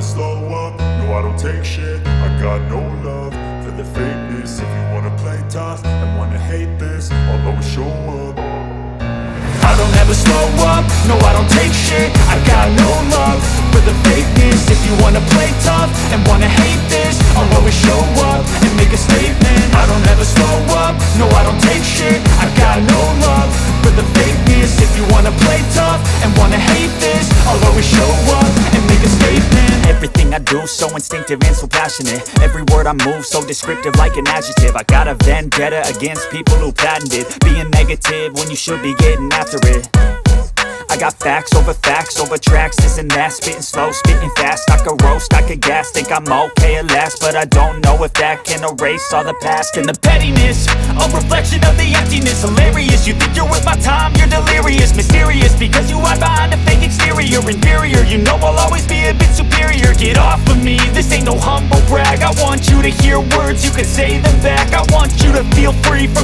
slow up, no I don't take shit. I got no love for the fakeness. If you wanna play tough and wanna hate this, I'll always show up. I don't ever slow up, no I don't take shit. I got no love for the fakeness. If you wanna play tough and wanna hate this, I'll always show up and make a statement. I don't ever slow up, no I don't take shit. I got no love for the fakeness. If you wanna play tough and wanna hate this, I'll always show up and make a statement. Everything I do so instinctive and so passionate. Every word I move so descriptive like an adjective. I got a vendetta against people who patented being negative when you should be getting after it. I got facts over tracks, this and that. Spitting slow, spitting fast. I could roast, I could gas. Think I'm okay at last, but I don't know if that can erase all the past. And the pettiness, a reflection of the emptiness. Hilarious, you think you're worth my time, you're delirious. Mysterious, because you hide behind a fake exterior. Inferior, you know I'll always be a bit superior. Get off of me, this ain't no humble brag. I want you to hear words, you can say them back. I want you to feel free from